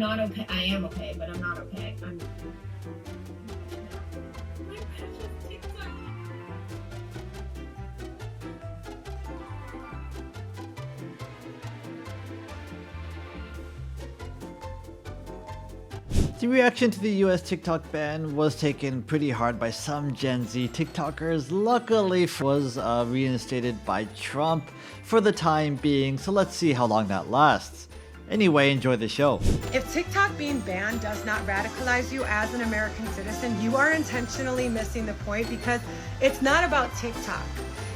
not okay. I am okay, but I'm not okay. I'm The reaction to the US TikTok ban was taken pretty hard by some Gen Z TikTokers. Luckily, it was reinstated by Trump for the time being, so let's see how long that lasts. Anyway, enjoy the show. If TikTok being banned does not radicalize you as an American citizen, you are intentionally missing the point, because it's not about TikTok.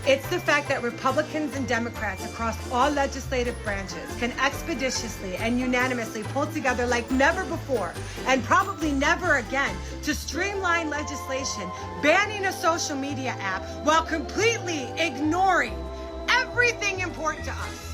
It's the fact that Republicans and Democrats across all legislative branches can expeditiously and unanimously pull together like never before, and probably never again, to streamline legislation banning a social media app while completely ignoring everything important to us.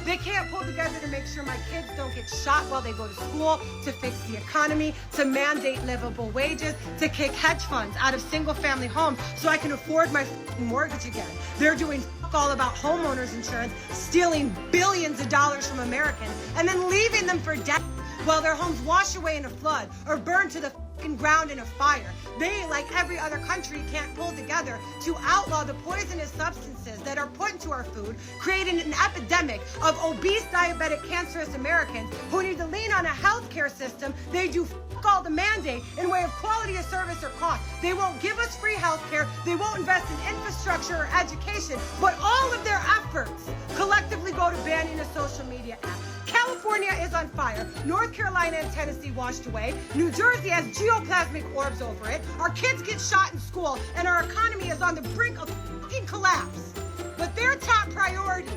They can't pull together to make sure my kids don't get shot while they go to school, to fix the economy, to mandate livable wages, to kick hedge funds out of single-family homes so I can afford my mortgage again. They're doing all about homeowners insurance, stealing billions of dollars from Americans, and then leaving them for debt while their homes wash away in a flood or burn to the ground in a fire. They, like every other country, can't pull together to outlaw the poisonous substances that are put into our food, creating an epidemic of obese, diabetic, cancerous Americans who need to lean on a healthcare system. They do all the mandate in way of quality of service or cost. They won't give us free healthcare. They won't invest in infrastructure or education, but all of their efforts collectively go to banning a social media app. California is on fire. North Carolina and Tennessee washed away. New Jersey has geoplasmic orbs over it. Our kids get shot in school, and our economy is on the brink of fucking collapse. But their top priority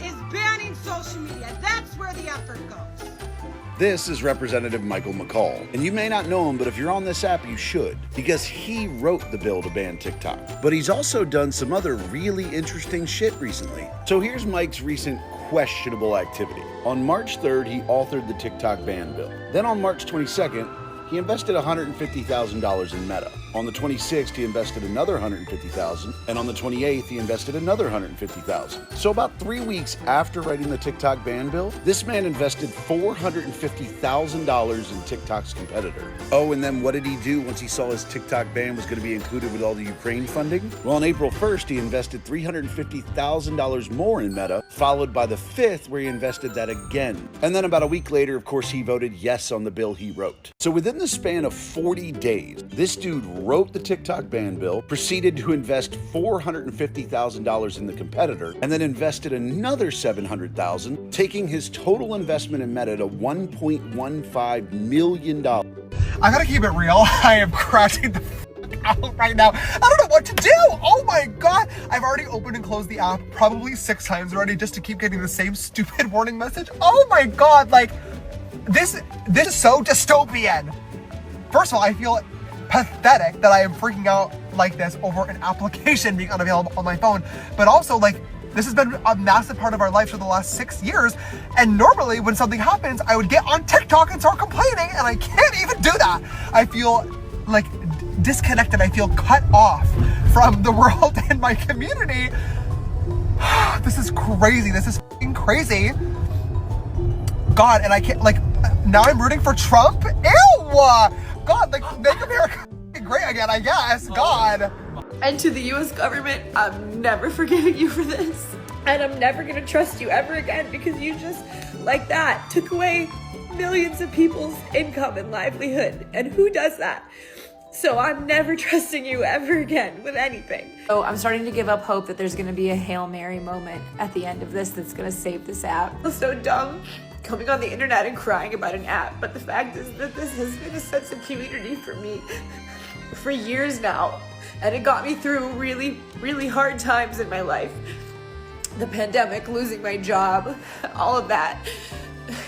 is banning social media. That's where the effort goes. This is Representative Michael McCall, and you may not know him, but if you're on this app, you should, because he wrote the bill to ban TikTok. But he's also done some other really interesting shit recently. So here's Mike's recent questionable activity. On March 3rd, he authored the TikTok ban bill. Then on March 22nd, he invested $150,000 in Meta. On the 26th, he invested another $150,000, and on the 28th, he invested another $150,000. So about 3 weeks after writing the TikTok ban bill, this man invested $450,000 in TikTok's competitor. Oh, and then what did he do once he saw his TikTok ban was going to be included with all the Ukraine funding? Well, on April 1st, he invested $350,000 more in Meta, followed by the 5th, where he invested that again. And then about a week later, of course, he voted yes on the bill he wrote. So within the span of 40 days, this dude wrote the TikTok ban bill, proceeded to invest $450,000 in the competitor, and then invested another $700,000, taking his total investment in Meta to $1.15 million. I gotta keep it real. I am crashing the out right now. I don't know what to do. Oh my god. I've already opened and closed the app probably 6 times already just to keep getting the same stupid warning message. Oh my god, like this is so dystopian. First of all, I feel pathetic that I am freaking out like this over an application being unavailable on my phone, but also like this has been a massive part of our life for the last 6 years, and normally when something happens I would get on TikTok and start complaining, and I can't even do that. I feel like disconnected. I feel cut off from the world and my community. This is crazy. This is fucking crazy. God, and I can't, like, now I'm rooting for Trump? Ew! God, like, make America great again, I guess. God. And to the US government, I'm never forgiving you for this. And I'm never gonna trust you ever again, because you just, like that, took away millions of people's income and livelihood. And who does that? So I'm never trusting you ever again with anything. So I'm starting to give up hope that there's gonna be a Hail Mary moment at the end of this that's gonna save this app. It's so dumb coming on the internet and crying about an app, but the fact is that this has been a sense of community for me for years now, and it got me through really, really hard times in my life. The pandemic, losing my job, all of that,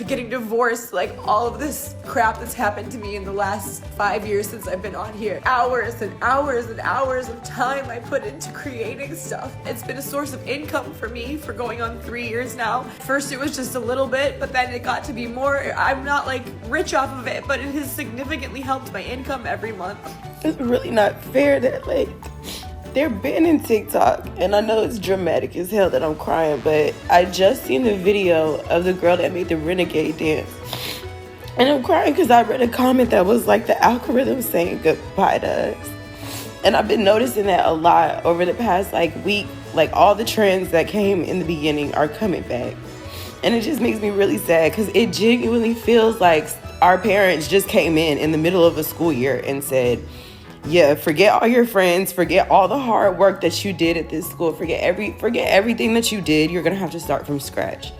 getting divorced, like all of this crap that's happened to me in the last 5 years since I've been on here. Hours and hours and hours of time I put into creating stuff. It's been a source of income for me for going on 3 years now. First it was just a little bit, but then it got to be more. I'm not like rich off of it, but it has significantly helped my income every month. It's really not fair that like they're banning TikTok, and I know it's dramatic as hell that I'm crying, but I just seen the video of the girl that made the renegade dance. And I'm crying because I read a comment that was like the algorithm saying goodbye to us. And I've been noticing that a lot over the past week. Like all the trends that came in the beginning are coming back. And it just makes me really sad because it genuinely feels like our parents just came in the middle of a school year and said, yeah, forget all your friends, forget all the hard work that you did at this school, forget everything that you did. You're gonna have to start from scratch.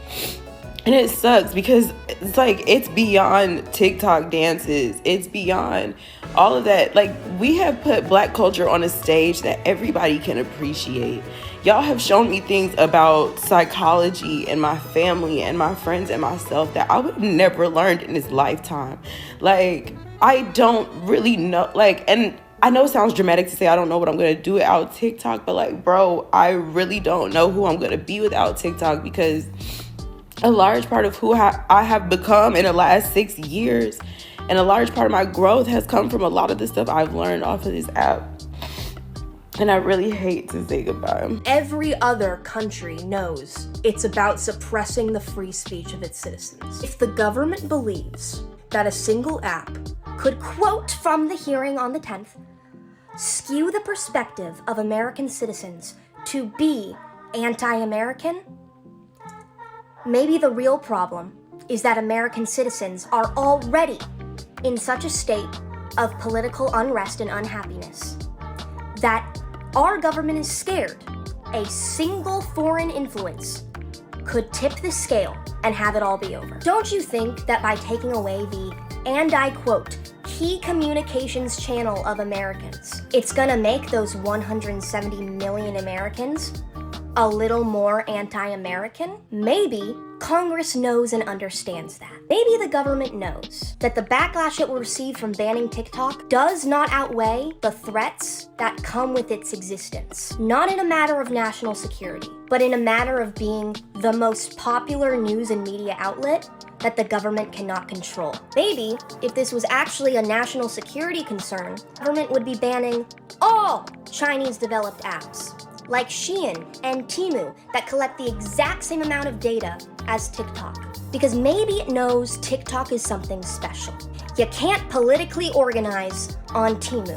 And it sucks because it's beyond TikTok dances. It's beyond all of that. We have put Black culture on a stage that everybody can appreciate. Y'all have shown me things about psychology and my family and my friends and myself that I would have never learned in this lifetime. I don't really know, and I know it sounds dramatic to say I don't know what I'm going to do without TikTok, but bro, I really don't know who I'm going to be without TikTok, because a large part of who I have become in the last 6 years and a large part of my growth has come from a lot of the stuff I've learned off of this app. And I really hate to say goodbye. Every other country knows it's about suppressing the free speech of its citizens. If the government believes that a single app could, quote from the hearing on the 10th, skew the perspective of American citizens to be anti-American, maybe the real problem is that American citizens are already in such a state of political unrest and unhappiness that our government is scared a single foreign influence could tip the scale and have it all be over. Don't you think that by taking away the, and I quote, key communications channel of Americans, it's gonna make those 170 million Americans a little more anti-American? Maybe Congress knows and understands that. Maybe the government knows that the backlash it will receive from banning TikTok does not outweigh the threats that come with its existence. Not in a matter of national security, but in a matter of being the most popular news and media outlet that the government cannot control. Maybe, if this was actually a national security concern, the government would be banning all Chinese-developed apps, like Shein and Temu, that collect the exact same amount of data as TikTok. Because maybe it knows TikTok is something special. You can't politically organize on Temu.